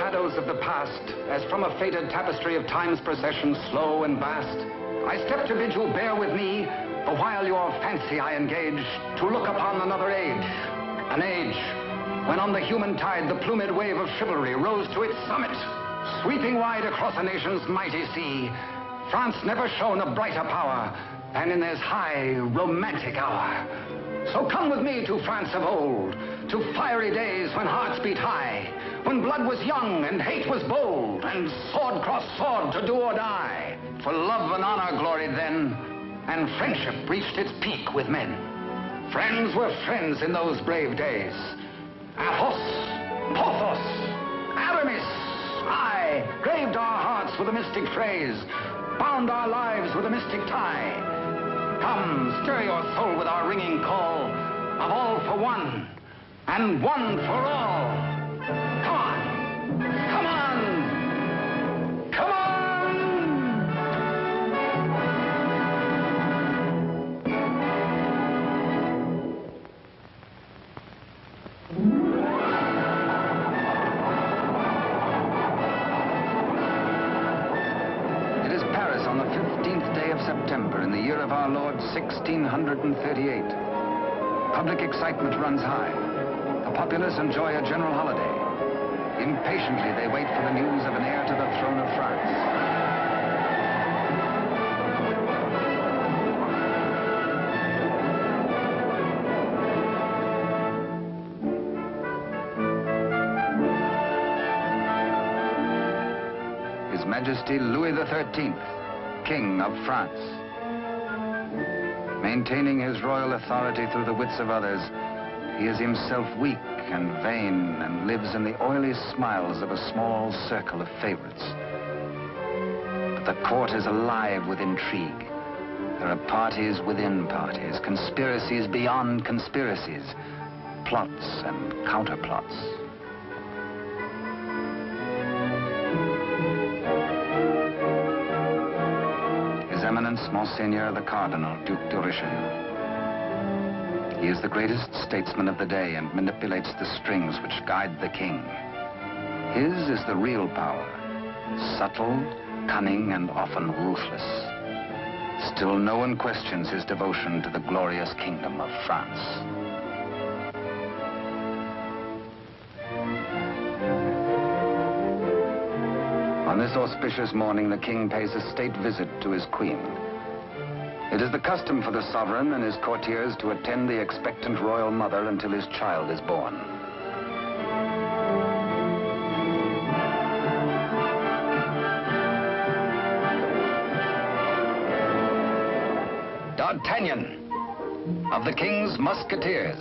shadows of the past, as from a faded tapestry of time's procession, slow and vast, I step to bid you bear with me, the while your fancy I engage, to look upon another age. An age when on the human tide the plumed wave of chivalry rose to its summit, sweeping wide across a nation's mighty sea. France never shone a brighter power than in this high, romantic hour. So come with me to France of old, to fiery days when hearts beat high, when blood was young and hate was bold, and sword crossed sword to do or die. For love and honor gloried then, and friendship reached its peak with men. Friends were friends in those brave days. Athos, Porthos, Aramis, aye, graved our hearts with a mystic phrase, bound our lives with a mystic tie. Come, stir your soul with our ringing call of all for one, and one for all. Come on, come on, come on! It is Paris on the 15th day of September in the year of our Lord 1638. Public excitement runs high. The populace enjoy a general holiday. Impatiently, they wait for the news of an heir to the throne of France. His Majesty Louis XIII, King of France. Maintaining his royal authority through the wits of others, he is himself weak and vain and lives in the oily smiles of a small circle of favorites. But the court is alive with intrigue. There are parties within parties, conspiracies beyond conspiracies, plots and counterplots. His Eminence Monseigneur the Cardinal, Duc de Richelieu. He is the greatest statesman of the day and manipulates the strings which guide the king. His is the real power, subtle, cunning, and often ruthless. Still, no one questions his devotion to the glorious kingdom of France. On this auspicious morning, the king pays a state visit to his queen. It is the custom for the sovereign and his courtiers to attend the expectant royal mother until his child is born. D'Artagnan, of the king's musketeers.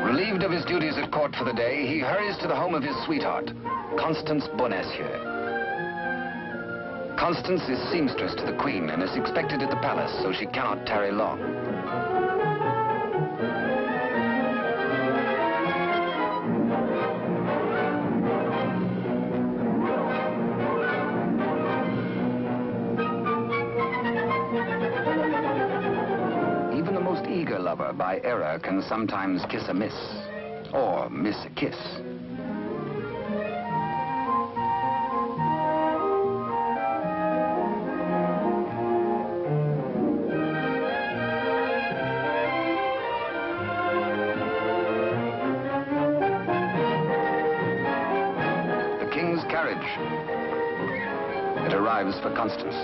Relieved of his duties at court for the day, he hurries to the home of his sweetheart, Constance Bonacieux. Constance is seamstress to the queen and is expected at the palace, so she cannot tarry long. Even the most eager lover, by error, can sometimes kiss a miss, or miss a kiss. It arrives for Constance.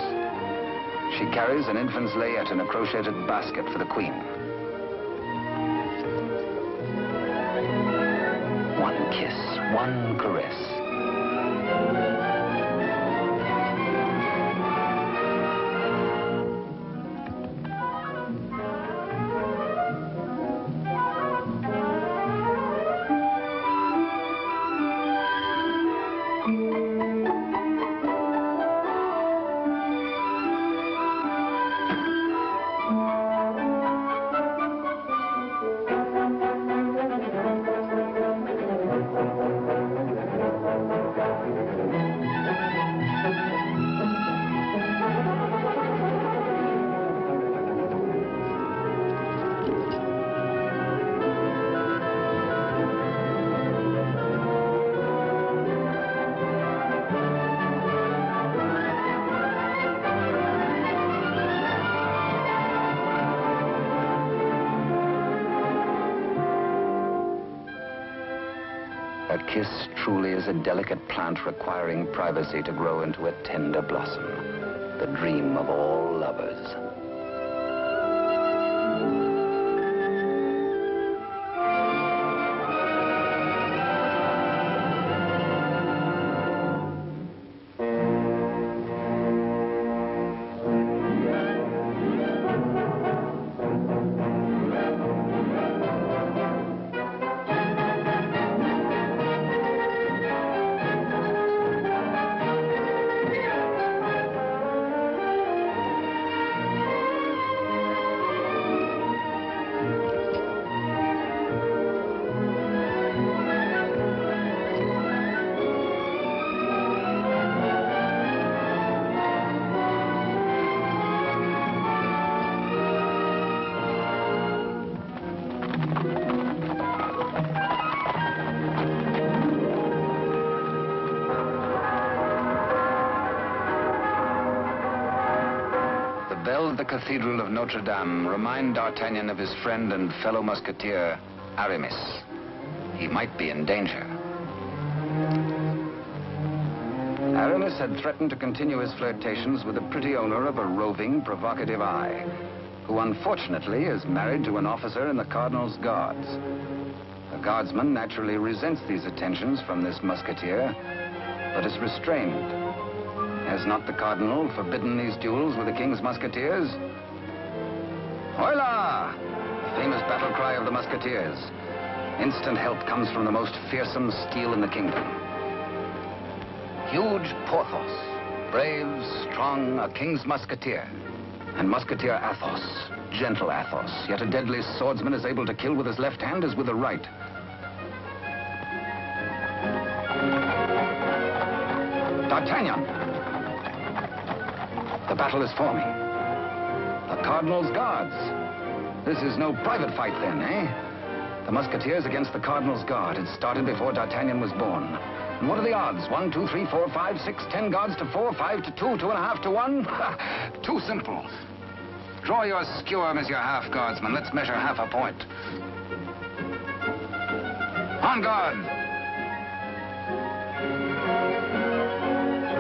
She carries an infant's layette in a crocheted basket for the queen. One kiss, one caress. A kiss truly is a delicate plant requiring privacy to grow into a tender blossom, the dream of all lovers. The Cathedral of Notre Dame remind D'Artagnan of his friend and fellow musketeer, Aramis. He might be in danger. Aramis had threatened to continue his flirtations with the pretty owner of a roving, provocative eye, who unfortunately is married to an officer in the Cardinal's Guards. The guardsman naturally resents these attentions from this musketeer, but is restrained. Has not the Cardinal forbidden these duels with the King's Musketeers? Hola! Famous battle cry of the Musketeers. Instant help comes from the most fearsome steel in the kingdom. Huge Porthos, brave, strong, a King's Musketeer. And Musketeer Athos, gentle Athos, yet a deadly swordsman is able to kill with his left hand as with the right. D'Artagnan! The battle is forming. The Cardinal's Guards. This is no private fight then, eh? The Musketeers against the Cardinal's Guard. It started before D'Artagnan was born. And what are the odds? 1, 2, 3, 4, 5, 6, 10 guards to 4, 5 to 2, 2.5 to 1? Too simple. Draw your skewer, Monsieur Half Guardsman. Let's measure half a point. On guard!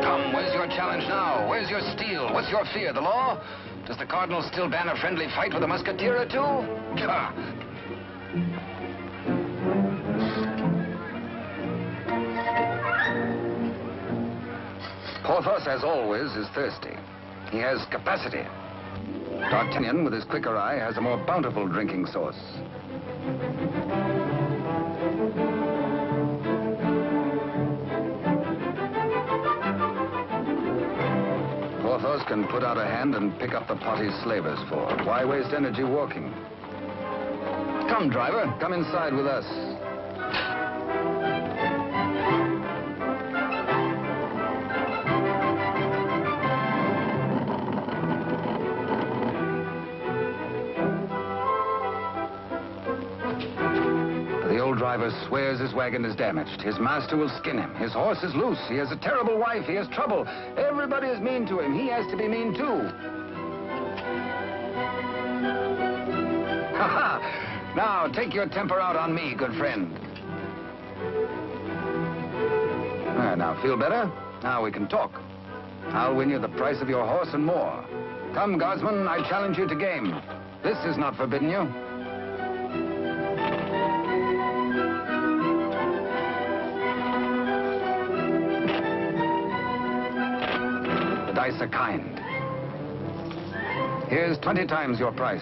Come, where's your challenge now? Where's your steel? What's your fear? The law? Does the Cardinal still ban a friendly fight with a musketeer or two? Porthos, as always, is thirsty. He has capacity. D'Artagnan, with his quicker eye, has a more bountiful drinking source. Porthos can put out a hand and pick up the pot he's slavers for. Why waste energy walking? Come, driver, come inside with us. The old driver swears his wagon is damaged. His master will skin him. His horse is loose. He has a terrible wife. He has trouble. Everybody is mean to him. He has to be mean, too. Ha-ha! Now, take your temper out on me, good friend. Now, feel better? Now we can talk. I'll win you the price of your horse and more. Come, guardsman, I challenge you to game. This is not forbidden you. The dice are kind. Here's 20 times your price.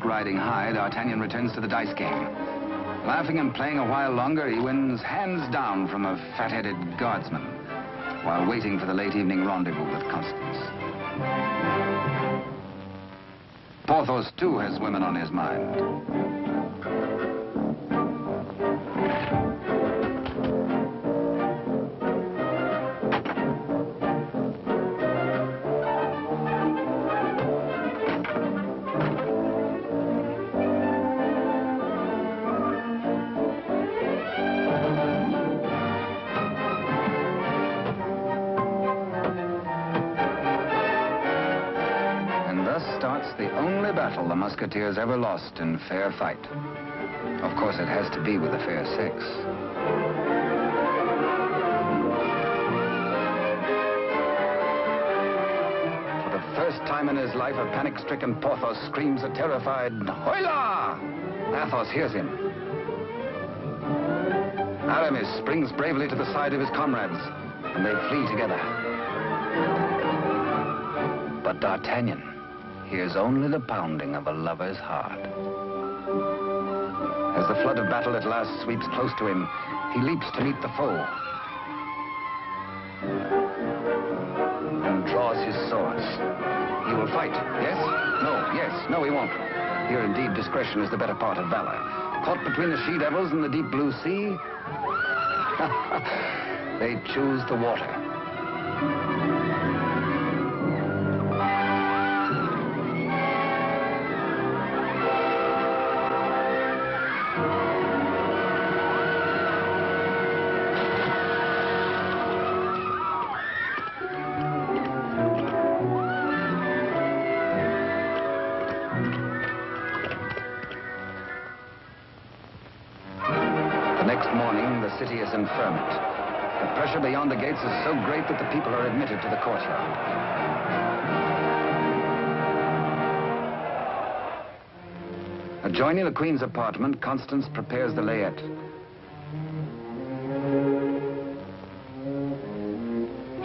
Riding high, D'Artagnan returns to the dice game. Laughing and playing a while longer, he wins hands down from a fat-headed guardsman while waiting for the late evening rendezvous with Constance. Porthos, too, has women on his mind. The only battle the Musketeers ever lost in fair fight. Of course, it has to be with the fair sex. For the first time in his life, a panic-stricken Porthos screams a terrified, "Hola!" Athos hears him. Aramis springs bravely to the side of his comrades, and they flee together. But D'Artagnan hears only the pounding of a lover's heart. As the flood of battle at last sweeps close to him, he leaps to meet the foe and draws his swords. He will fight, yes? No, yes, no, he won't. Here, indeed, discretion is the better part of valor. Caught between the she-devils and the deep blue sea, they choose the water. The city is in ferment. The pressure beyond the gates is so great that the people are admitted to the courtyard. Adjoining the Queen's apartment, Constance prepares the layette.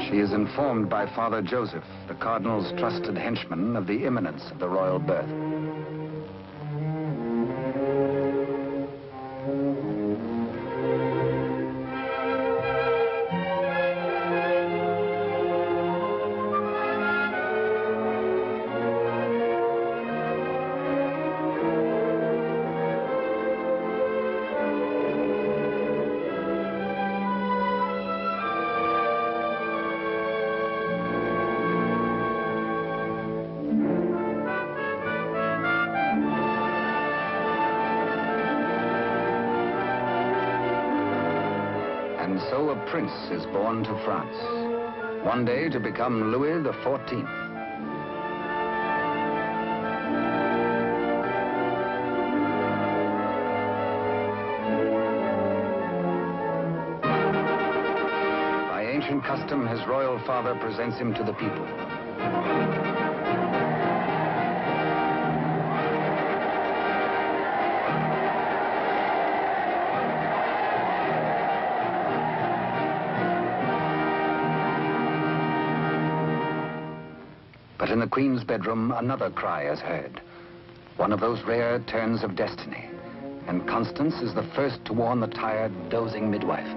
She is informed by Father Joseph, the Cardinal's trusted henchman, of the imminence of the royal birth. And so a prince is born to France, one day to become Louis XIV. By ancient custom, his royal father presents him to the people. But in the Queen's bedroom, another cry is heard. One of those rare turns of destiny. And Constance is the first to warn the tired, dozing midwife.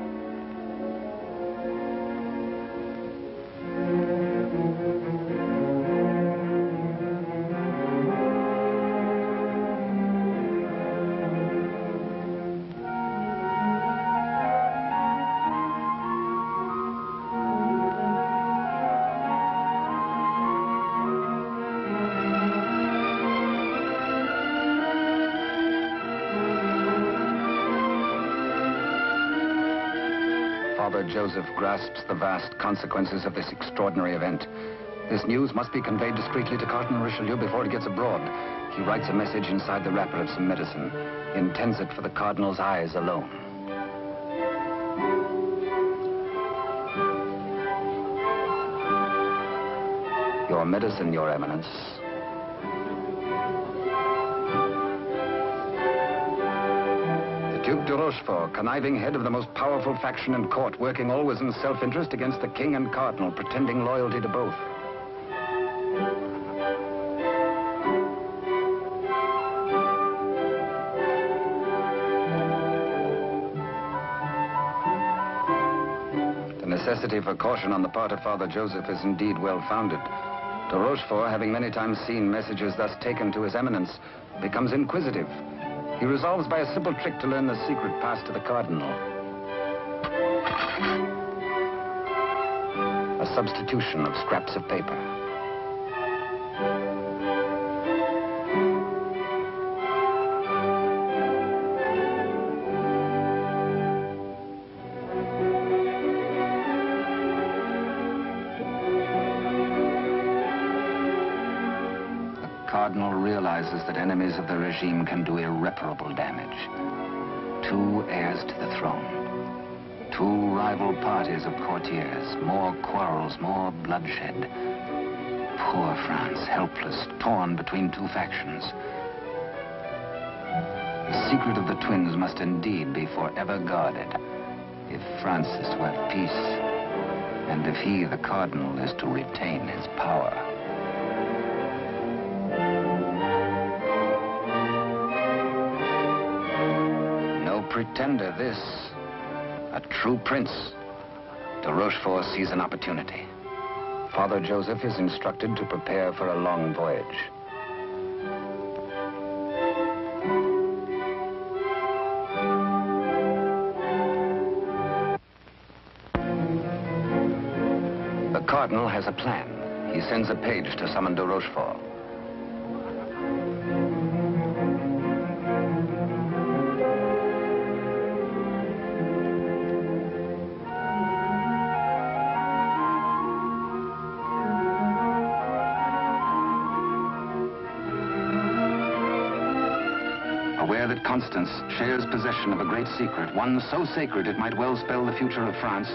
Father Joseph grasps the vast consequences of this extraordinary event. This news must be conveyed discreetly to Cardinal Richelieu before it gets abroad. He writes a message inside the wrapper of some medicine. He intends it for the Cardinal's eyes alone. Your medicine, Your Eminence. Duke de Rochefort, conniving head of the most powerful faction in court, working always in self-interest against the king and cardinal, pretending loyalty to both. necessity for caution on the part of Father Joseph is indeed well-founded. De Rochefort, having many times seen messages thus taken to His Eminence, becomes inquisitive. He resolves by a simple trick to learn the secret passed to the Cardinal. A substitution of scraps of paper. Cardinal realizes that enemies of the regime can do irreparable damage. 2 heirs to the throne. 2 rival parties of courtiers. More quarrels, more bloodshed. Poor France, helpless, torn between 2 factions. The secret of the twins must indeed be forever guarded if France is to have peace, and if he, the Cardinal, is to retain his power. Pretender, this. A true prince. De Rochefort sees an opportunity. Father Joseph is instructed to prepare for a long voyage. The Cardinal has a plan. He sends a page to summon de Rochefort. Aware that Constance shares possession of a great secret, one so sacred it might well spell the future of France,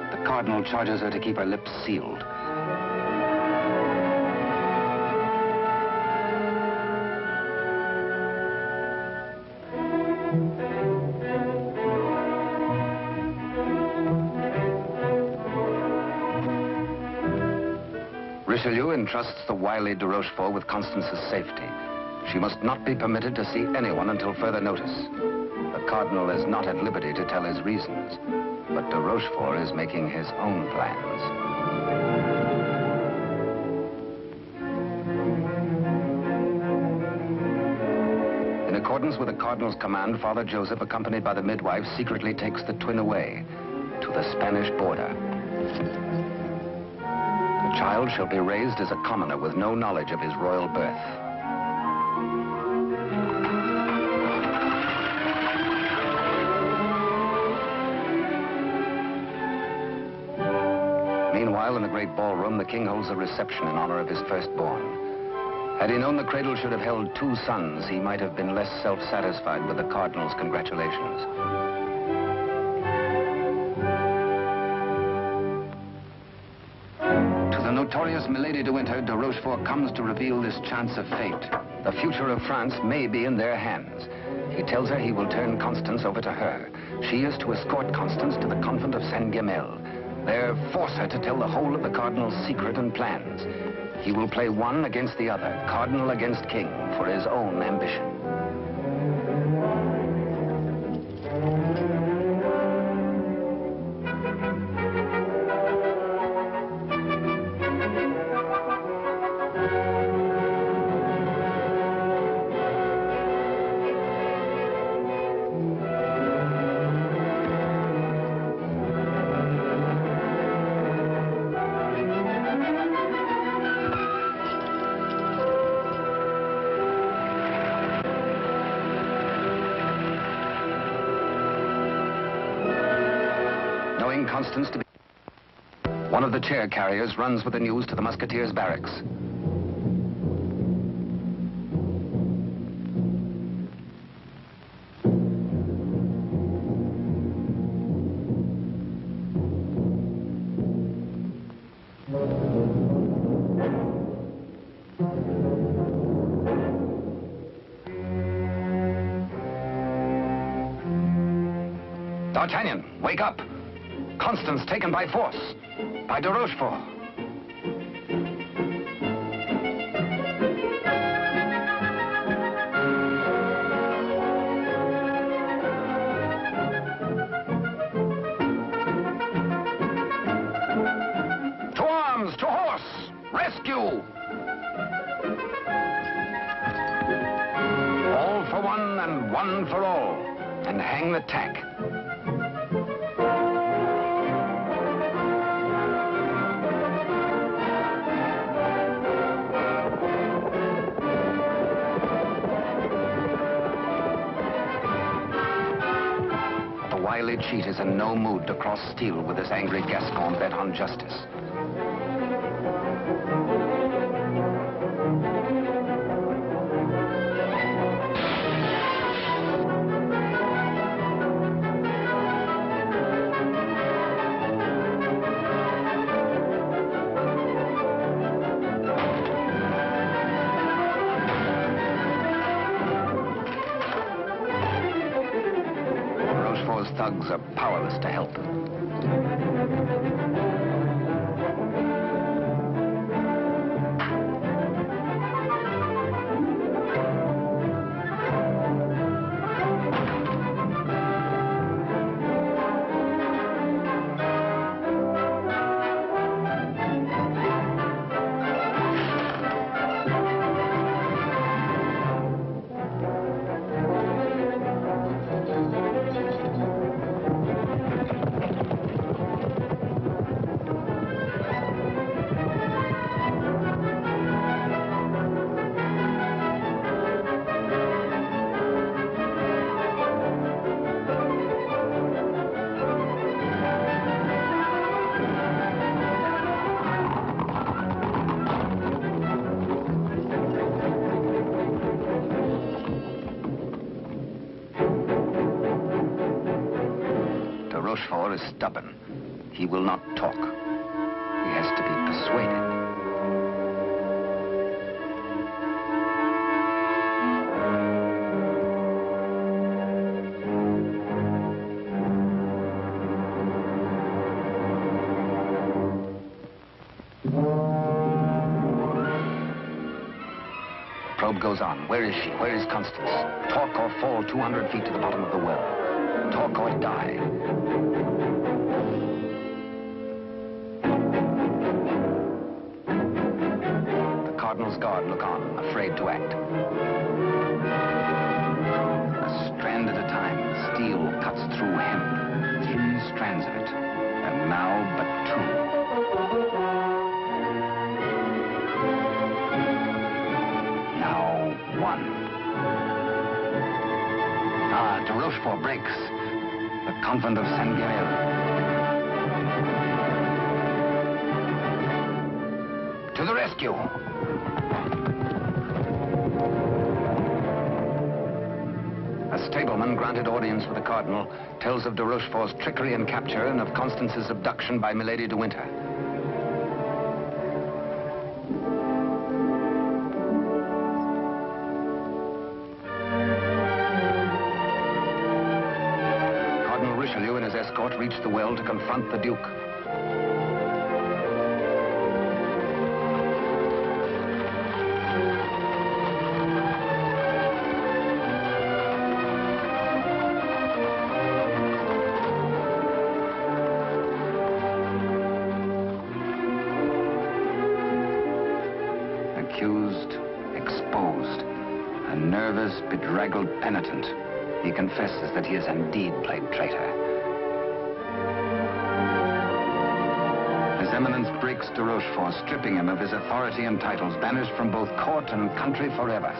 the Cardinal charges her to keep her lips sealed. Richelieu entrusts the wily de Rochefort with Constance's safety. She must not be permitted to see anyone until further notice. The Cardinal is not at liberty to tell his reasons, but de Rochefort is making his own plans. In accordance with the Cardinal's command, Father Joseph, accompanied by the midwife, secretly takes the twin away to the Spanish border. The child shall be raised as a commoner with no knowledge of his royal birth. Meanwhile, in the great ballroom, the king holds a reception in honor of his firstborn. Had he known the cradle should have held 2 sons, he might have been less self-satisfied with the Cardinal's congratulations. To the notorious Milady de Winter, de Rochefort comes to reveal this chance of fate. The future of France may be in their hands. He tells her he will turn Constance over to her. She is to escort Constance to the convent of Saint-Gamel. There, force her to tell the whole of the Cardinal's secret and plans. He will play one against the other, Cardinal against King, for his own ambition. Constance to be... One of the chair carriers runs with the news to the Musketeers' barracks. D'Artagnan, wake up! Constance taken by force, by de Rochefort. All for one and one for all. And hang the tack. The wily cheat is in no mood to cross steel with this angry Gascon bent on justice. Thugs are powerless to help. Rochefort is stubborn. He will not talk. He has to be persuaded. Probe goes on. Where is she? Where is Constance? Talk or fall 200 feet to the bottom of the well. Talk or die. The Cardinal's guard look on, afraid to act. A strand at a time, steel cuts through him. 3 strands of it, and now but 2. Now 1. De Rochefort breaks. The convent of Saint-Guerel. To the rescue! A stableman granted audience with the Cardinal tells of de Rochefort's trickery and capture and of Constance's abduction by Milady de Winter. Escort reached the well to confront the Duke. Accused, exposed, a nervous, bedraggled penitent, he confesses that he has indeed played traitor. His Eminence breaks de Rochefort, stripping him of his authority and titles, banished from both court and country forever.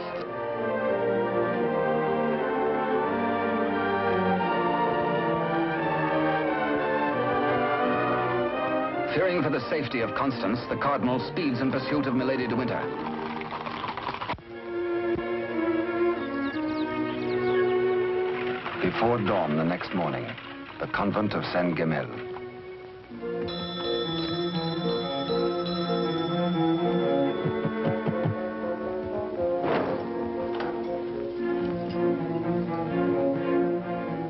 Fearing for the safety of Constance, the Cardinal speeds in pursuit of Milady de Winter. Before dawn the next morning, the convent of Saint-Guerel.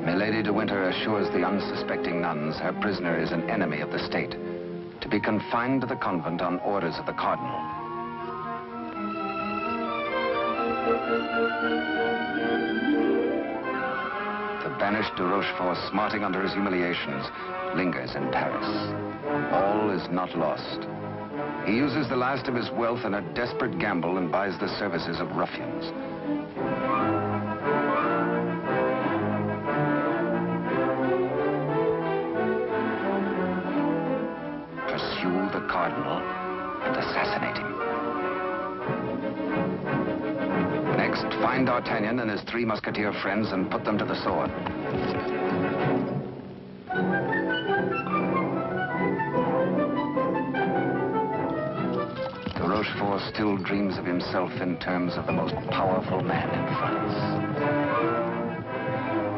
Milady de Winter assures the unsuspecting nuns her prisoner is an enemy of the state, to be confined to the convent on orders of the Cardinal. The banished de Rochefort, smarting under his humiliations, lingers in Paris. All is not lost. He uses the last of his wealth in a desperate gamble and buys the services of ruffians. Pursue the cardinal and assassinate him. Next, find D'Artagnan and his 3 musketeer friends and put them to the sword. The Rochefort still dreams of himself in terms of the most powerful man in France.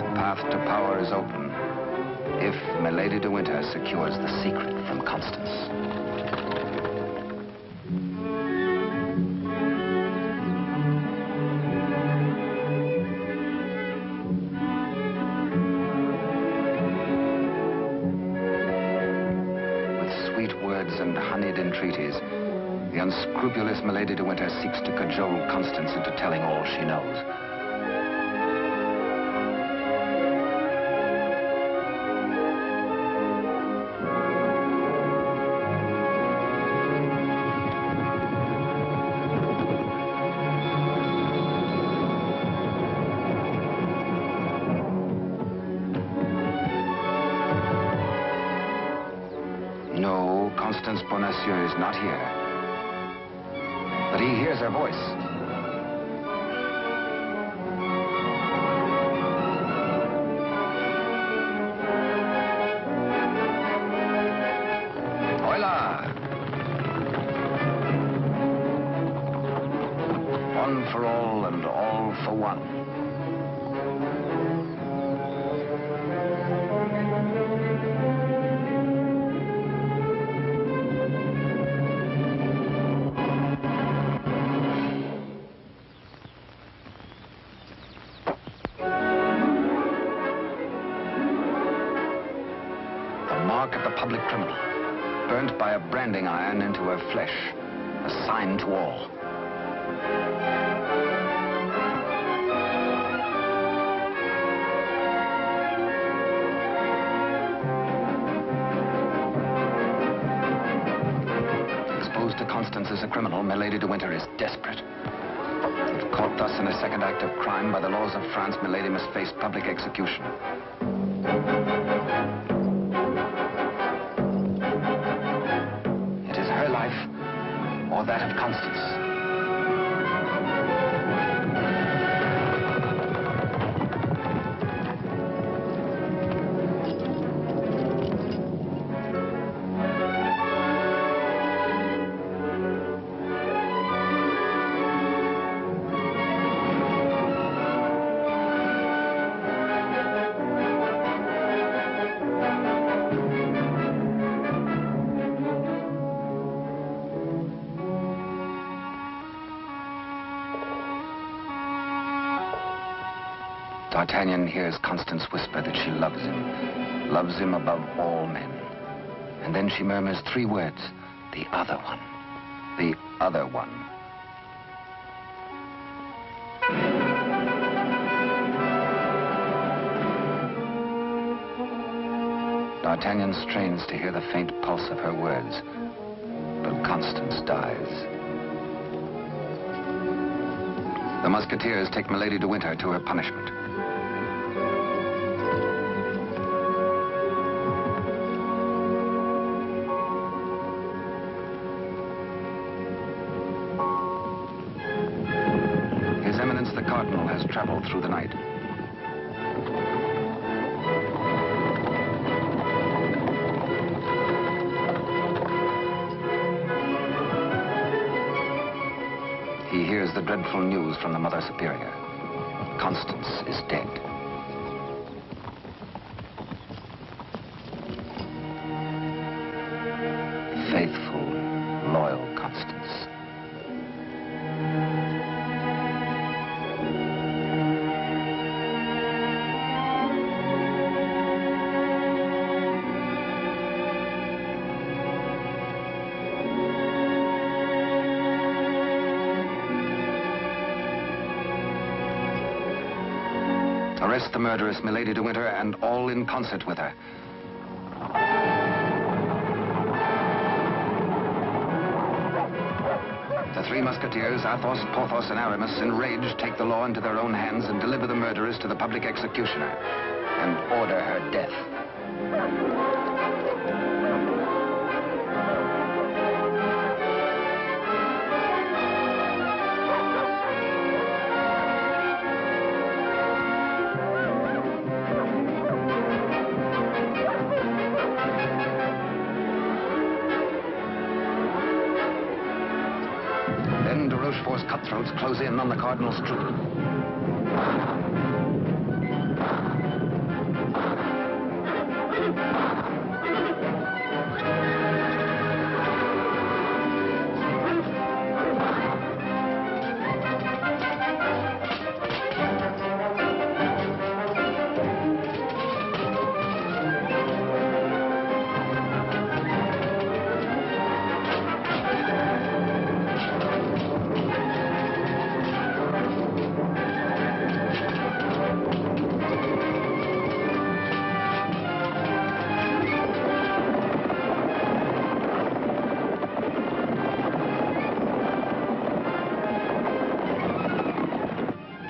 The path to power is open if Milady de Winter secures the secret from Constance. And honeyed entreaties, the unscrupulous Milady de Winter seeks to cajole Constance into telling all she knows. Constance Bonacieux is not here, but he hears her voice. Hola! One for all and all for one. Public criminal, burnt by a branding iron into her flesh, a sign to all. Exposed to Constance as a criminal, Milady de Winter is desperate. If caught thus in a second act of crime by the laws of France, Milady must face public execution. Or that of Constance. D'Artagnan hears Constance whisper that she loves him above all men. And then she murmurs 3 words, the other one, the other one. D'Artagnan strains to hear the faint pulse of her words, but Constance dies. The Musketeers take Milady de Winter to her punishment. His Eminence the Cardinal has traveled through the night. He hears the dreadful news from the Mother Superior. Constance is dead. Faithful, loyal Constance. Arrest the murderess, Milady de Winter, and all in concert with her. The three musketeers, Athos, Porthos, and Aramis, enraged, take the law into their own hands and deliver the murderess to the public executioner and order her death. Cutthroats close in on the Cardinal's troop.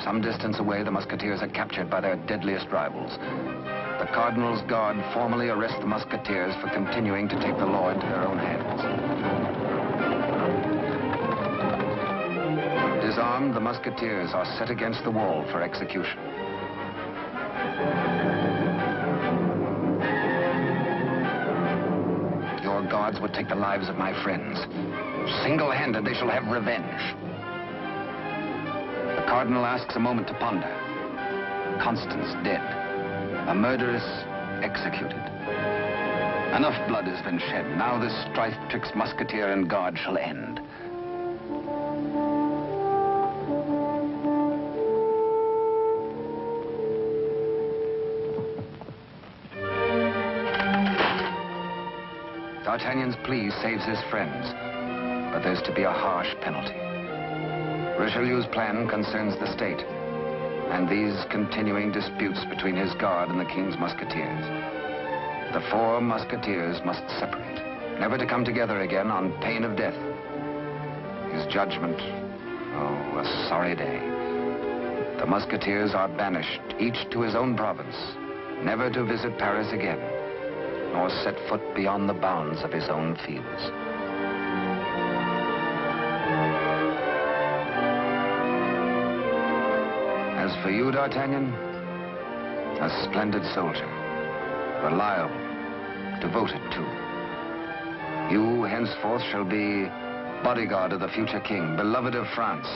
Some distance away, the musketeers are captured by their deadliest rivals. The Cardinal's guard formally arrest the musketeers for continuing to take the law into their own hands. Disarmed, the musketeers are set against the wall for execution. Your guards would take the lives of my friends. Single-handed, they shall have revenge. The Cardinal asks a moment to ponder. Constance dead. A murderess executed. Enough blood has been shed. Now this strife twixt musketeer and guard shall end. D'Artagnan's plea saves his friends, but there's to be a harsh penalty. Richelieu's plan concerns the state, and these continuing disputes between his guard and the king's musketeers. The four musketeers must separate, never to come together again on pain of death. His judgment, oh, a sorry day. The musketeers are banished, each to his own province, never to visit Paris again, nor set foot beyond the bounds of his own fields. As for you, D'Artagnan, a splendid soldier, reliable, devoted too. You henceforth shall be bodyguard of the future king, beloved of France,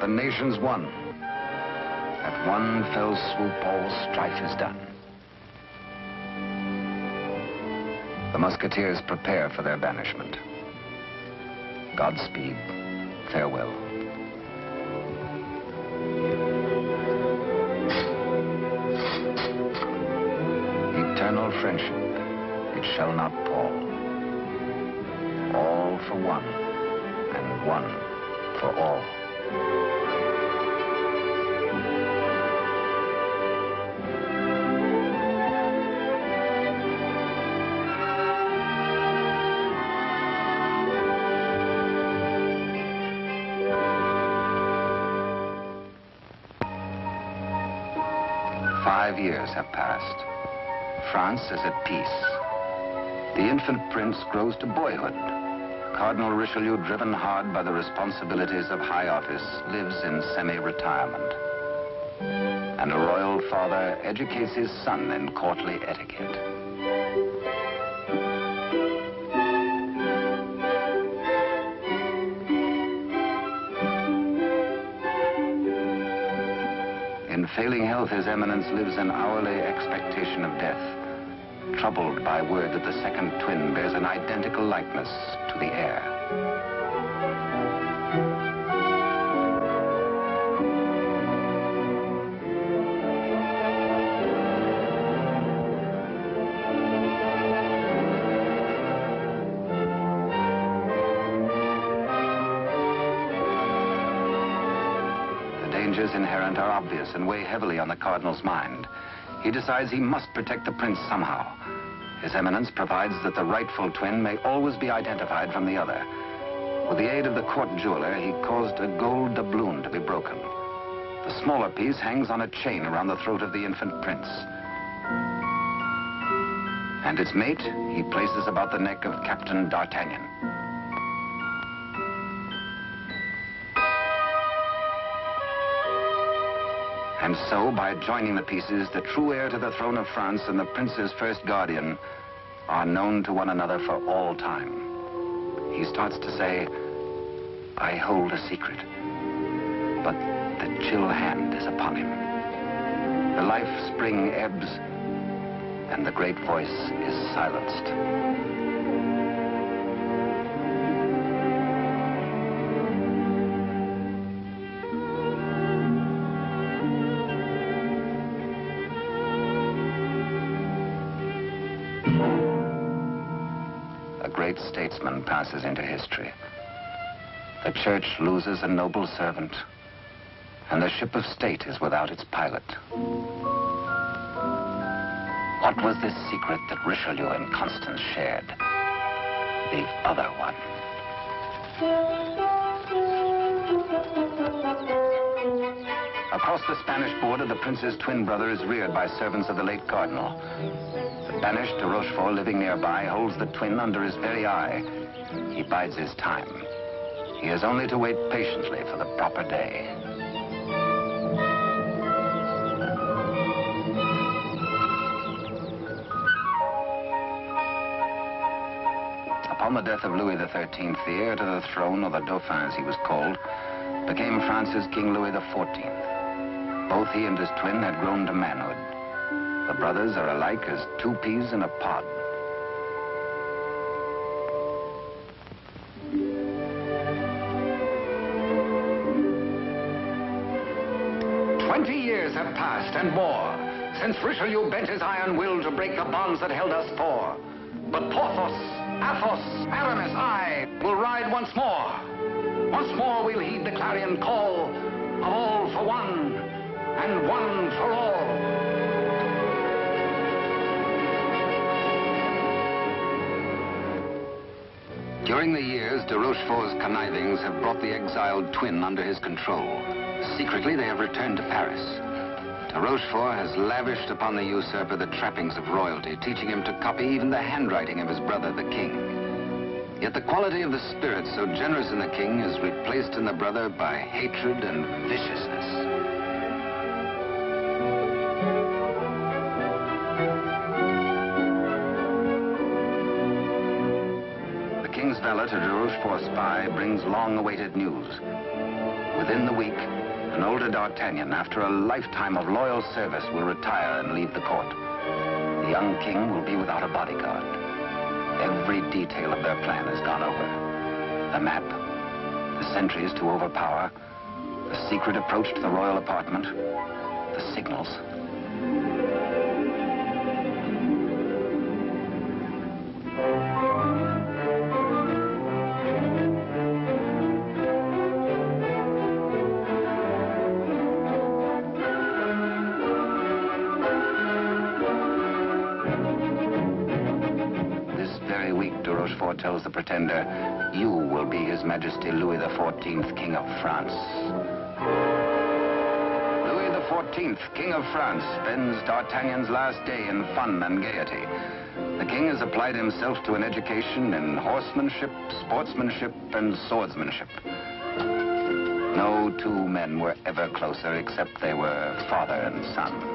the nation's one. At one fell swoop, all strife is done. The musketeers prepare for their banishment. Godspeed, farewell. Eternal friendship, it shall not pall. All for one, and one for all. "5 years have passed. France is at peace. The infant prince grows to boyhood. Cardinal Richelieu, driven hard by the responsibilities of high office, lives in semi-retirement. And a royal father educates his son in courtly etiquette. In failing health, His Eminence lives in hourly expectation of death, troubled by word that the second twin bears an identical likeness to the heir. Dangers inherent are obvious and weigh heavily on the Cardinal's mind. He decides he must protect the prince somehow. His Eminence provides that the rightful twin may always be identified from the other. With the aid of the court jeweler, he caused a gold doubloon to be broken. The smaller piece hangs on a chain around the throat of the infant prince. And its mate he places about the neck of Captain D'Artagnan. And so, by joining the pieces, the true heir to the throne of France and the prince's first guardian are known to one another for all time. He starts to say, I hold a secret, but the chill hand is upon him. The life spring ebbs, and the great voice is silenced. A great statesman passes into history. The church loses a noble servant, and the ship of state is without its pilot. What was this secret that Richelieu and Constance shared? The other one. Across the Spanish border, the prince's twin brother is reared by servants of the late cardinal. The banished de Rochefort, living nearby, holds the twin under his very eye. He bides his time. He has only to wait patiently for the proper day. Upon the death of Louis XIII, the heir to the throne, or the Dauphin as he was called, became France's King Louis XIV. Both he and his twin had grown to manhood. The brothers are alike as two peas in a pod. Years have passed and more since Richelieu bent his iron will to break the bonds that held us four. But Porthos, Athos, Aramis, I will ride once more. Once more we'll heed the clarion call of all for one and one for all. During the years, de Rochefort's connivings have brought the exiled twin under his control. Secretly, they have returned to Paris. De Rochefort has lavished upon the usurper the trappings of royalty, teaching him to copy even the handwriting of his brother, the king. Yet the quality of the spirit so generous in the king is replaced in the brother by hatred and viciousness. The king's valet, a de Rochefort spy, brings long-awaited news. Within the week, an older D'Artagnan, after a lifetime of loyal service, will retire and leave the court. The young king will be without a bodyguard. Every detail of their plan has gone over. The map, the sentries to overpower, the secret approach to the royal apartment, the signals. Tells the pretender, you will be His Majesty Louis XIV, King of France. Louis XIV, King of France, spends D'Artagnan's last day in fun and gaiety. The king has applied himself to an education in horsemanship, sportsmanship, and swordsmanship. No two men were ever closer, except they were father and son.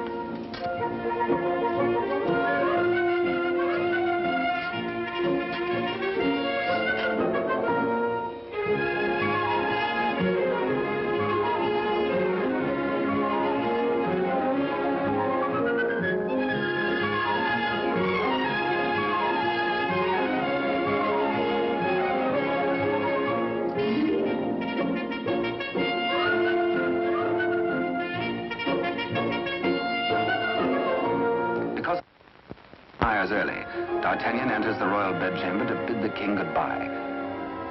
Early, D'Artagnan enters the royal bedchamber to bid the king goodbye.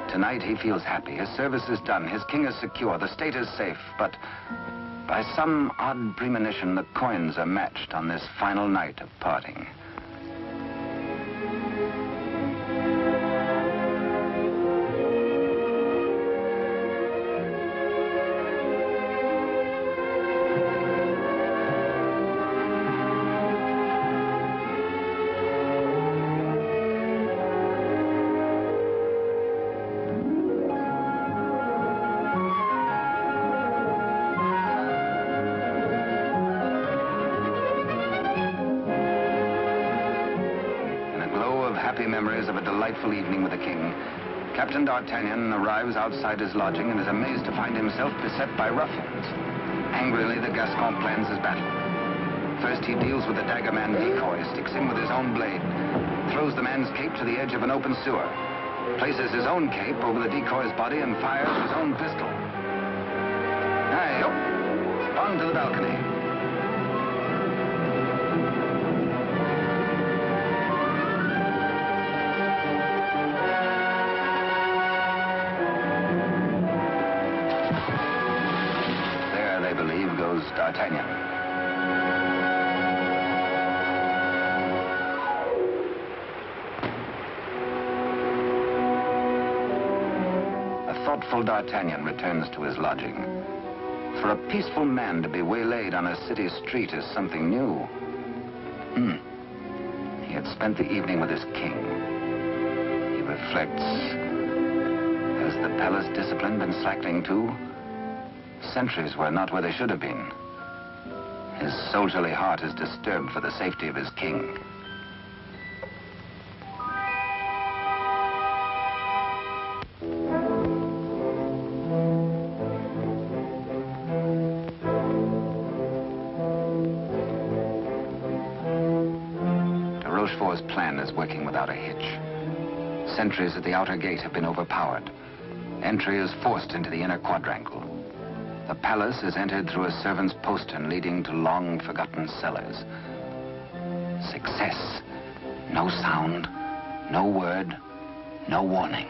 Tonight he feels happy. His service is done. His king is secure. The state is safe. But by some odd premonition, the coins are matched on this final night of parting. happy memories of a delightful evening with the king, Captain D'Artagnan arrives outside his lodging and is amazed to find himself beset by ruffians. Angrily, the Gascon plans his battle. First, he deals with the dagger man decoy, sticks him with his own blade, throws the man's cape to the edge of an open sewer, places his own cape over the decoy's body and fires his own pistol. Aye, up. On to the balcony. There, they believe, goes D'Artagnan. Thoughtful D'Artagnan returns to his lodging. For a peaceful man to be waylaid on a city street is something new. He had spent the evening with his king. He reflects, has the palace discipline been slackening too? Sentries were not where they should have been. His soldierly heart is disturbed for the safety of his king. Rochefort's plan is working without a hitch. Sentries at the outer gate have been overpowered. Entry is forced into the inner quadrangle. The palace is entered through a servant's postern leading to long-forgotten cellars. Success. No sound, no word, no warning.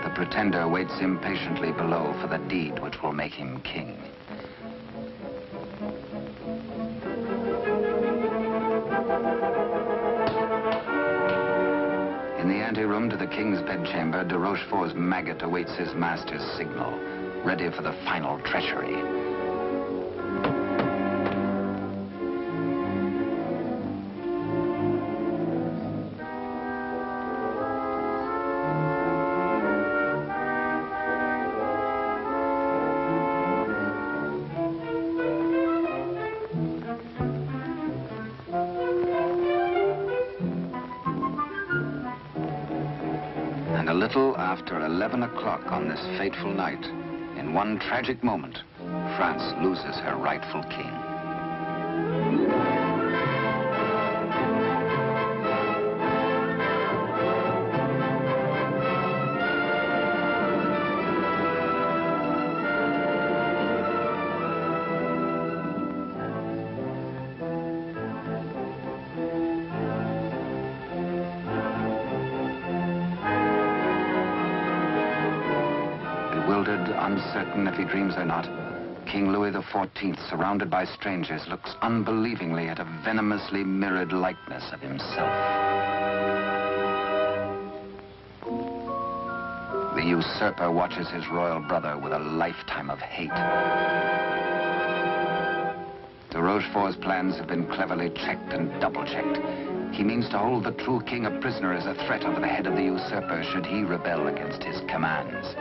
The pretender waits impatiently below for the deed which will make him king. In the anteroom to the king's bedchamber, de Rochefort's maggot awaits his master's signal, ready for the final treachery. And a little after 11 o'clock on this fateful night, in one tragic moment, France loses her rightful king. Bewildered, uncertain if he dreams or not, King Louis XIV, surrounded by strangers, looks unbelievingly at a venomously mirrored likeness of himself. The usurper watches his royal brother with a lifetime of hate. De Rochefort's plans have been cleverly checked and double-checked. He means to hold the true king a prisoner as a threat over the head of the usurper should he rebel against his commands.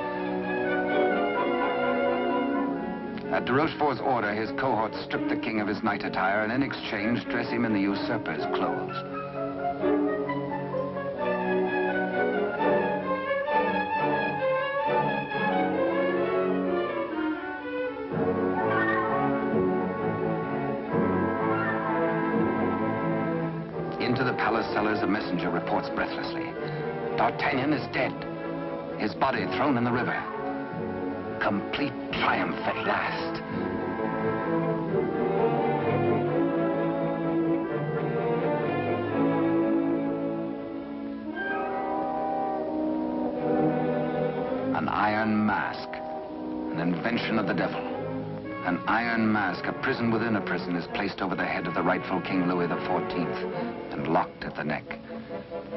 At de Rochefort's order, his cohorts strip the king of his night attire and in exchange dress him in the usurper's clothes. Into the palace cellars, a messenger reports breathlessly. D'Artagnan is dead. His body thrown in the river. Complete triumph at last. An iron mask, an invention of the devil. An iron mask, a prison within a prison, is placed over the head of the rightful King Louis XIV and locked at the neck,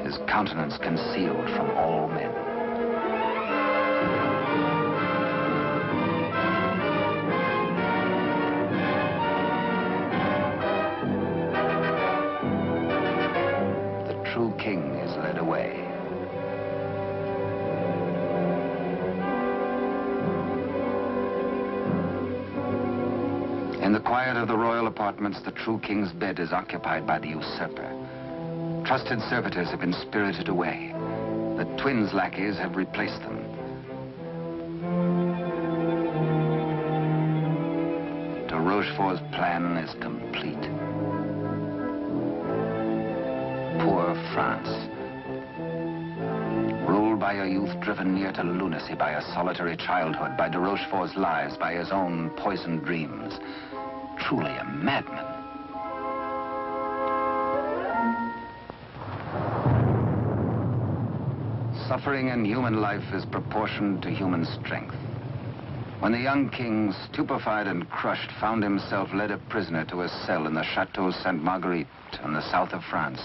his countenance concealed from all men. led away. In the quiet of the royal apartments, the true king's bed is occupied by the usurper. Trusted servitors have been spirited away. The twins' lackeys have replaced them. De Rochefort's plan is complete. Poor France. Ruled by a youth driven near to lunacy by a solitary childhood, by de Rochefort's lies, by his own poisoned dreams. Truly a madman. Suffering in human life is proportioned to human strength. When the young king, stupefied and crushed, found himself led a prisoner to a cell in the Chateau Sainte Marguerite in the south of France,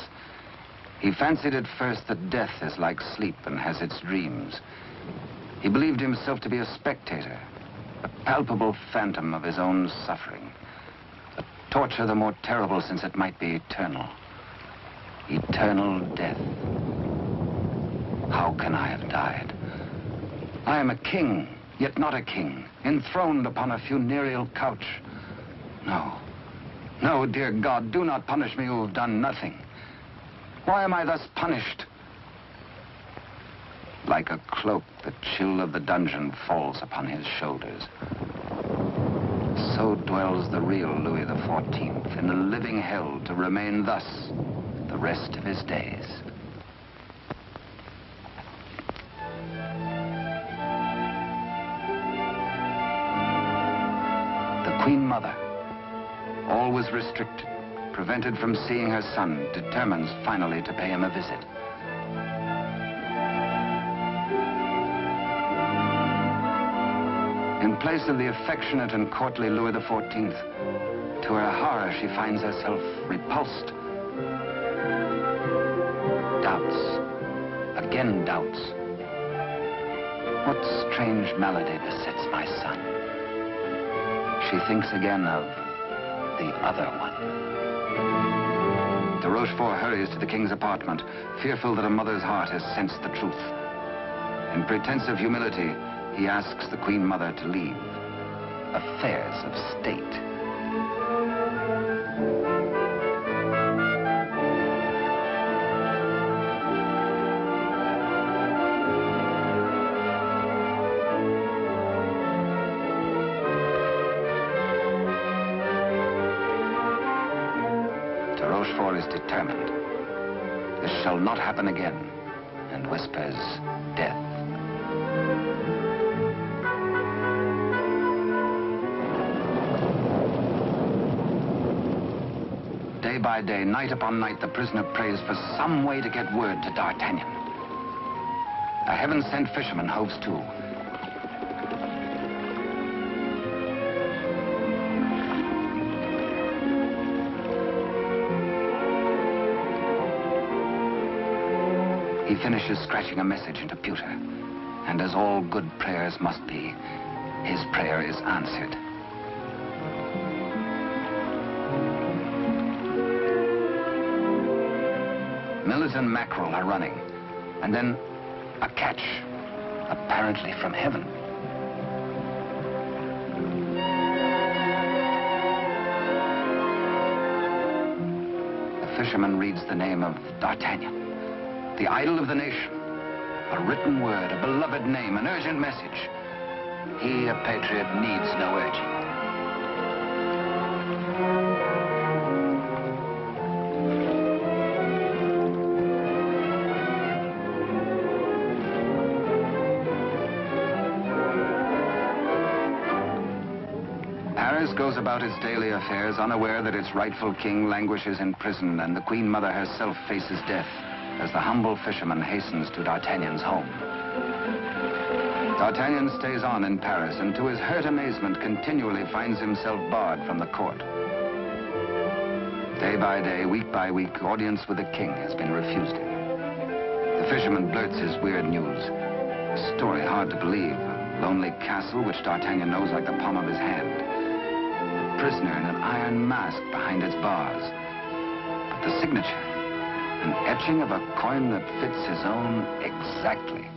he fancied at first that death is like sleep and has its dreams. He believed himself to be a spectator, a palpable phantom of his own suffering. A torture the more terrible since it might be eternal. Eternal death. How can I have died? I am a king, yet not a king, enthroned upon a funereal couch. No, no, dear God, do not punish me who have done nothing. Why am I thus punished? Like a cloak, the chill of the dungeon falls upon his shoulders. So dwells the real Louis XIV in a living hell to remain thus the rest of his days. The Queen Mother, always restricted, prevented from seeing her son, determines finally to pay him a visit. In place of the affectionate and courtly Louis XIV, to her horror, she finds herself repulsed. Doubts, again doubts. What strange malady besets my son? She thinks again of the other one. De Rochefort hurries to the king's apartment, fearful that a mother's heart has sensed the truth. In pretense of humility, he asks the Queen Mother to leave. Affairs of state. De Rochefort is determined. This shall not happen again, and whispers death. Day by day, night upon night, the prisoner prays for some way to get word to D'Artagnan. A heaven-sent fisherman hoves to. He finishes scratching a message into pewter, and as all good prayers must be, his prayer is answered. Millet and mackerel are running, and then a catch, apparently from heaven. The fisherman reads the name of D'Artagnan, the idol of the nation. A written word, a beloved name, an urgent message. He, a patriot, needs no urging. Paris goes about its daily affairs, unaware that its rightful king languishes in prison, and the Queen Mother herself faces death as the humble fisherman hastens to D'Artagnan's home. D'Artagnan stays on in Paris, and to his hurt amazement continually finds himself barred from the court. Day by day, week by week, audience with the king has been refused him. The fisherman blurts his weird news. A story hard to believe. A lonely castle which D'Artagnan knows like the palm of his hand. A prisoner in an iron mask behind its bars. But the signature, An etching of a coin that fits his own exactly.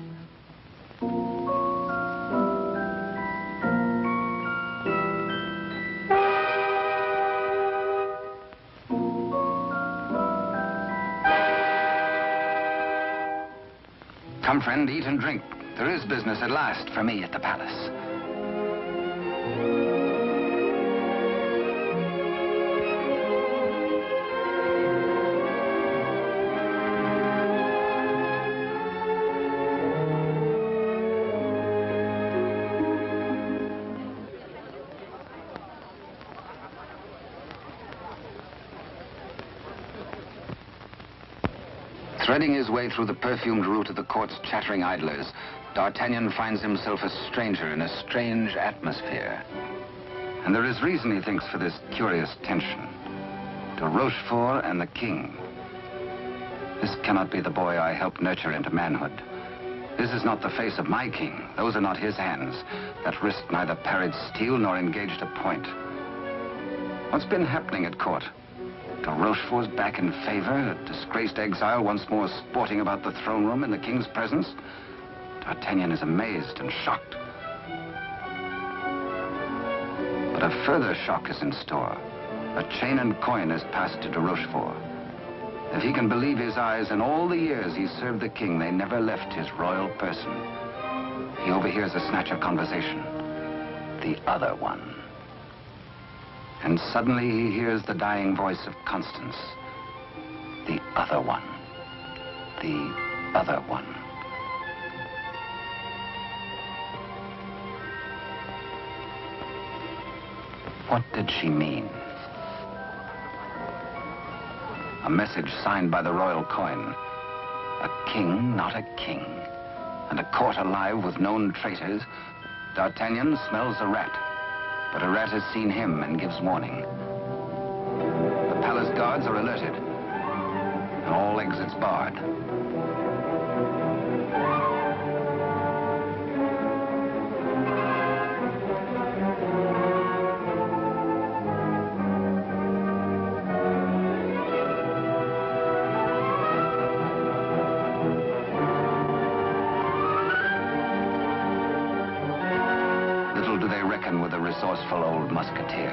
Come, friend, eat and drink. There is business at last for me at the palace. Threading his way through the perfumed route of the court's chattering idlers, D'Artagnan finds himself a stranger in a strange atmosphere. And there is reason, he thinks, for this curious tension. De Rochefort and the king. This cannot be the boy I helped nurture into manhood. This is not the face of my king. Those are not his hands that risked neither parried steel nor engaged a point. What's been happening at court? De Rochefort's back in favor, a disgraced exile once more sporting about the throne room in the king's presence. D'Artagnan is amazed and shocked. But a further shock is in store. A chain and coin is passed to de Rochefort. If he can believe his eyes, in all the years he served the king, they never left his royal person. He overhears a snatch of conversation. The other one. And suddenly he hears the dying voice of Constance. The other one. The other one. What did she mean? A message signed by the royal coin. A king, not a king. And a court alive with known traitors. D'Artagnan smells a rat. But a rat has seen him and gives warning. The palace guards are alerted, and all exits barred. With a resourceful old musketeer.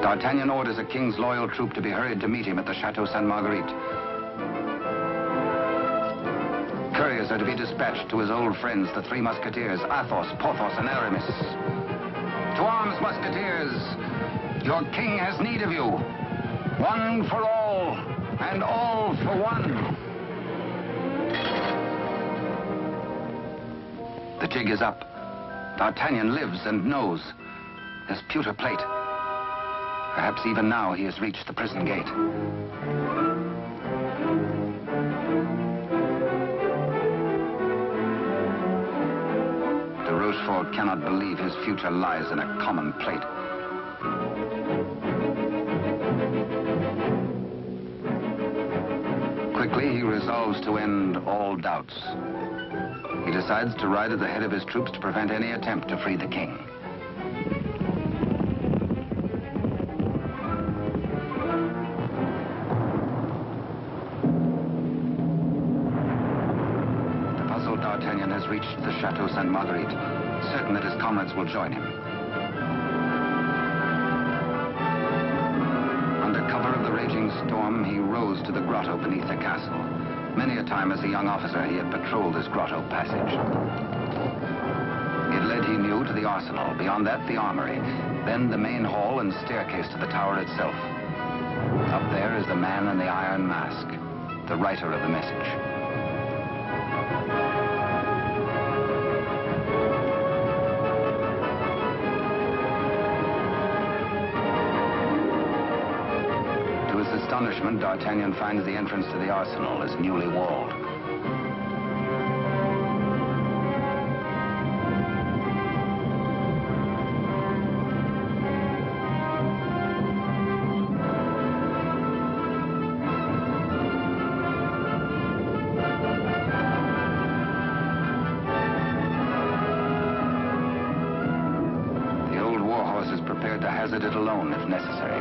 D'Artagnan orders a king's loyal troop to be hurried to meet him at the Chateau Sainte Marguerite. Couriers are to be dispatched to his old friends, the three musketeers, Athos, Porthos, and Aramis. To arms, musketeers! Your king has need of you. One for all. And all for one. The jig is up. D'Artagnan lives and knows. There's pewter plate. Perhaps even now he has reached the prison gate. De Rochefort cannot believe his future lies in a common plate. Quickly, he resolves to end all doubts. He decides to ride at the head of his troops to prevent any attempt to free the king. The puzzled D'Artagnan has reached the Chateau Sainte Marguerite, certain that his comrades will join him. Under cover of the raging storm, he rose to the grotto beneath the castle. Many a time as a young officer, he had patrolled this grotto passage. It led, he knew, to the arsenal. Beyond that, the armory. Then the main hall and staircase to the tower itself. Up there is the man in the iron mask, the writer of the message. Astonishment, D'Artagnan finds the entrance to the arsenal is newly walled. to hazard it alone if necessary.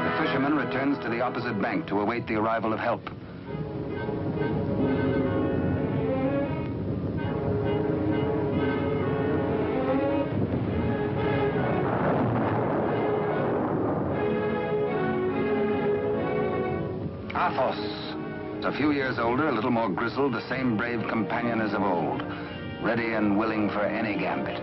The fisherman returns to the opposite bank to await the arrival of help. A few years older, a little more grizzled, the same brave companion as of old, ready and willing for any gambit.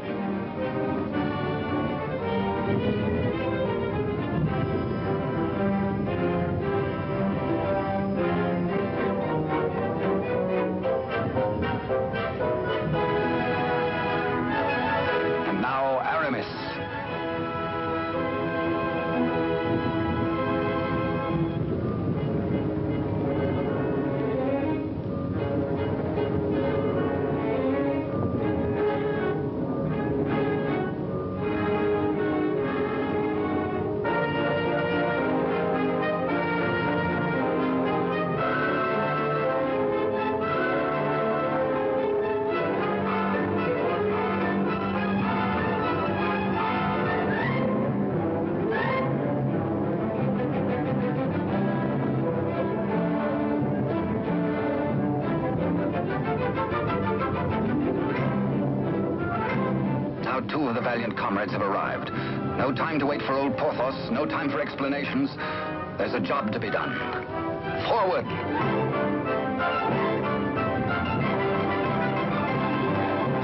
And now Aramis. Two of the valiant comrades have arrived. No time to wait for old Porthos, no time for explanations. There's a job to be done. Forward!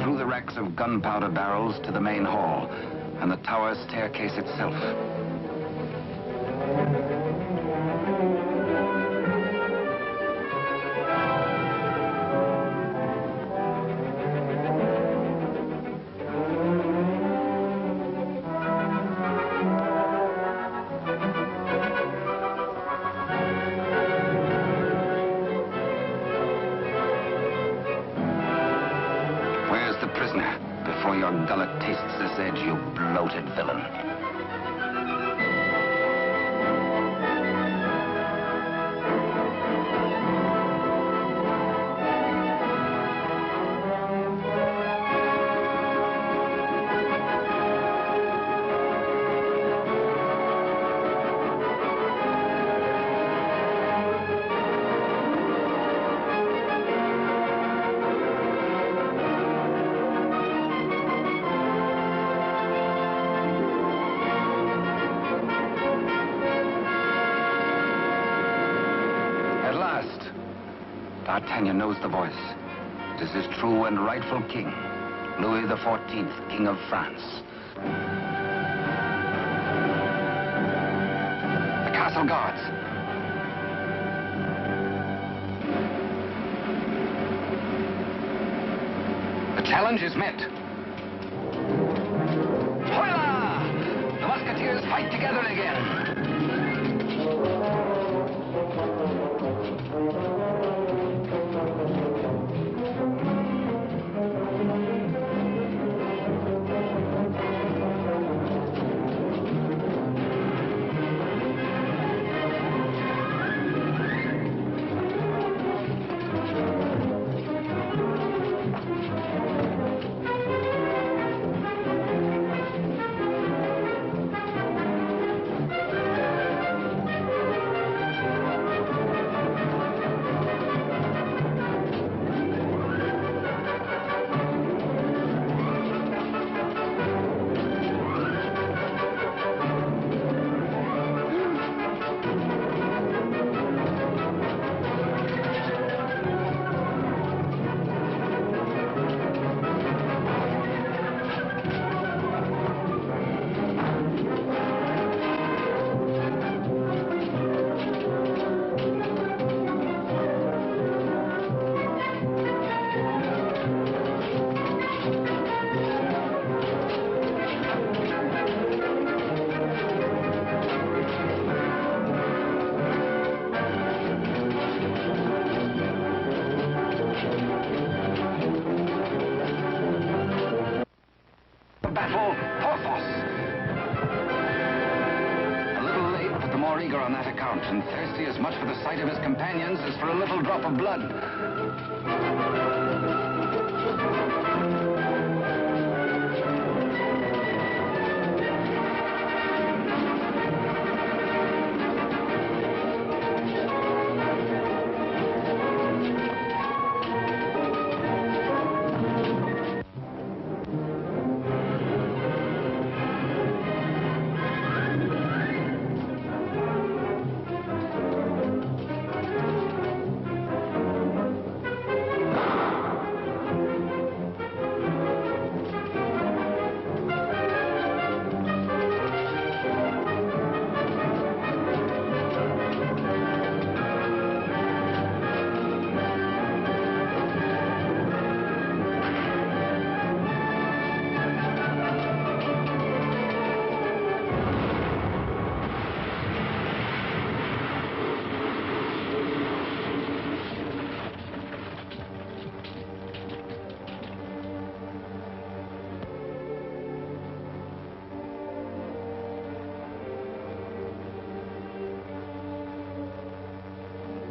Through the racks of gunpowder barrels to the main hall, and the tower staircase itself. Before your gullet tastes this edge, you bloated villain. D'Artagnan knows the voice. It is his true and rightful king, Louis XIV, King of France. The castle guards. The challenge is met. Hola! The musketeers fight together again. more eager on that account, and thirsty as much for the sight of his companions as for a little drop of blood.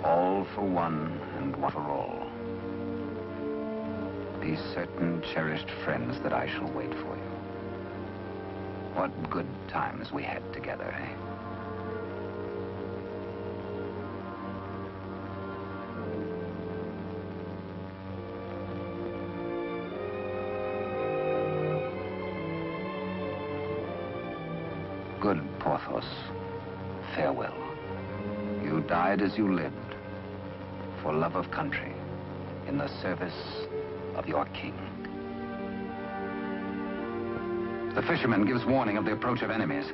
All for one and one for all. Be certain, cherished friends, that I shall wait for you. What good times we had together, eh? Good Porthos, farewell. You died as you lived, for love of country, in the service of your king. The fisherman gives warning of the approach of enemies.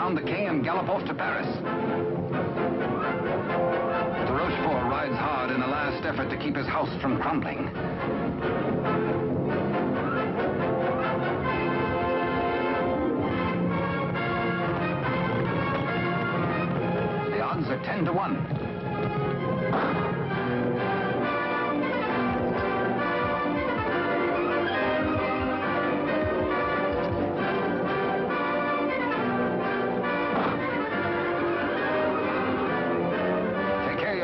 The king and gallop off to Paris. De Rochefort rides hard in a last effort to keep his house from crumbling. The odds are 10 to 1.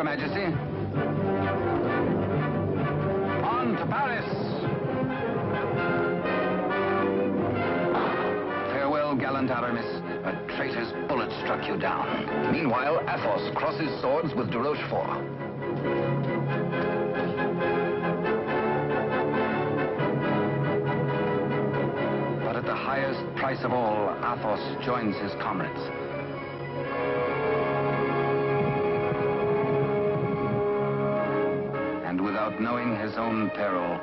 Majesty. On to Paris. Farewell, gallant Aramis. A traitor's bullet struck you down. Meanwhile, Athos crosses swords with de Rochefort. But at the highest price of all, Athos joins his comrades. Without knowing his own peril,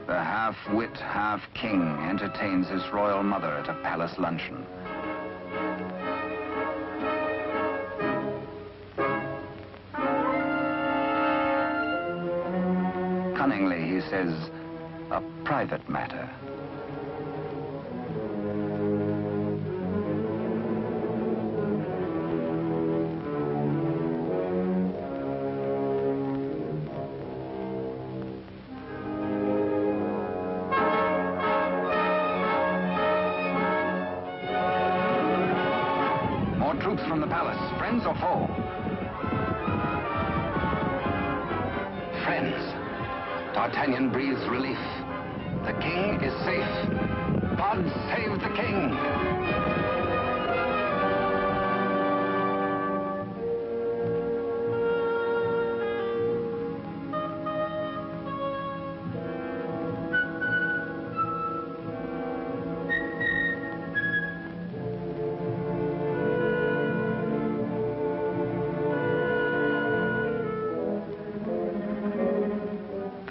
the half-wit, half-king entertains his royal mother at a palace luncheon. Cunningly, he says, a private matter. Troops from the palace, friends or foe? Friends. D'Artagnan breathes relief. The king is safe. God save the king!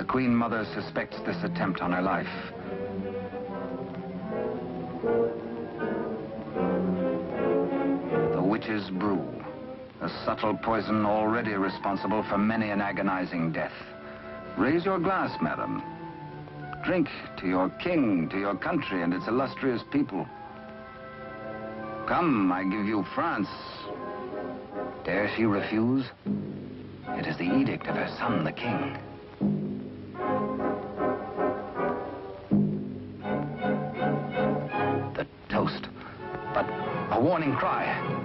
Queen Mother suspects this attempt on her life. The witch's brew, a subtle poison already responsible for many an agonizing death. Raise your glass, madam. drink to your king, to your country, and its illustrious people. Come, I give you France. Dare she refuse? It is the edict of her son, the king. The toast, but a warning cry.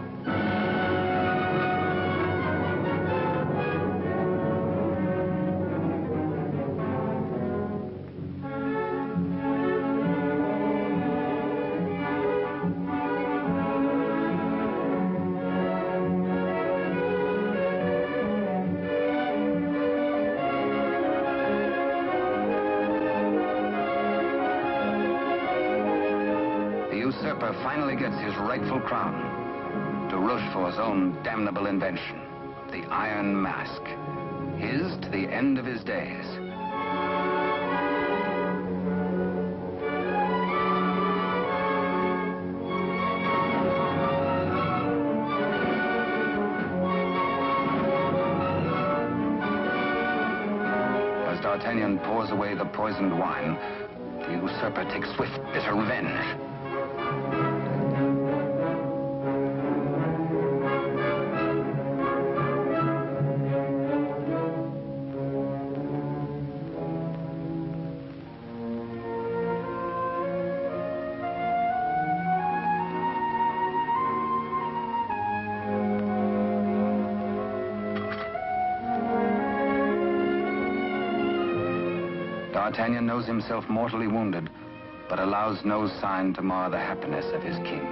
Finally gets his rightful crown. To Rochefort's own damnable invention, the Iron Mask. His to the end of his days. As D'Artagnan pours away the poisoned wine, the usurper takes swift, bitter revenge. D'Artagnan knows himself mortally wounded, but allows no sign to mar the happiness of his king.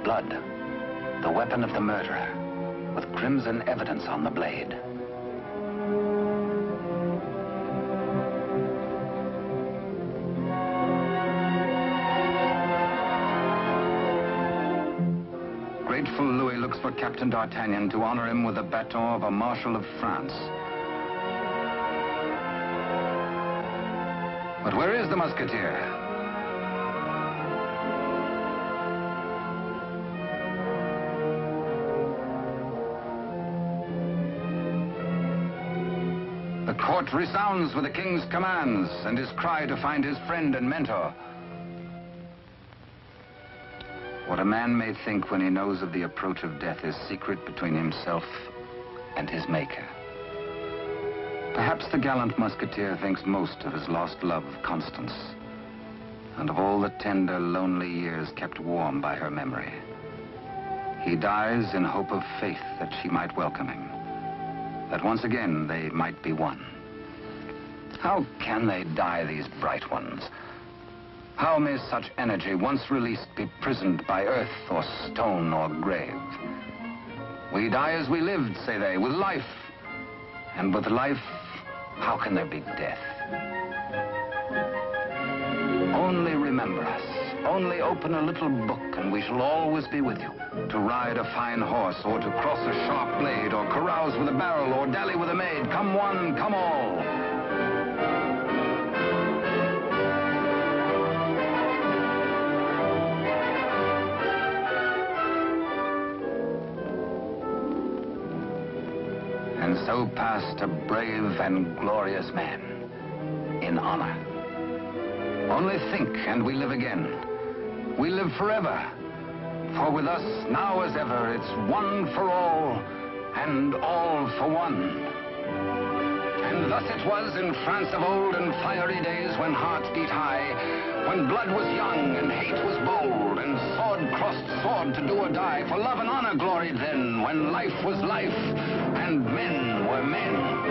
Blood, the weapon of the murderer, with crimson evidence on the blade. Grateful Louis looks for Captain D'Artagnan to honor him with the baton of a Marshal of France. But where is the Musketeer? The court resounds with the king's commands and his cry to find his friend and mentor. What a man may think when he knows of the approach of death is secret between himself and his maker. Perhaps the gallant Musketeer thinks most of his lost love, Constance, and of all the tender, lonely years kept warm by her memory. He dies in hope of faith that she might welcome him, that once again they might be one. How can they die, these bright ones? How may such energy, once released, be prisoned by earth or stone or grave? We die as we lived, say they, with life. And with life, how can there be death? Only remember us. Only open a little book and we shall always be with you. To ride a fine horse, or to cross a sharp blade, or carouse with a barrel, or dally with a maid. Come one, come all. And so passed a brave and glorious man, in honor. Only think, and we live again. We live forever. For with us, now as ever, it's one for all, and all for one. And thus it was in France of old, in fiery days when hearts beat high, when blood was young and hate was bold, and sword crossed sword to do or die. For love and honor gloried then, when life was life, and men were men.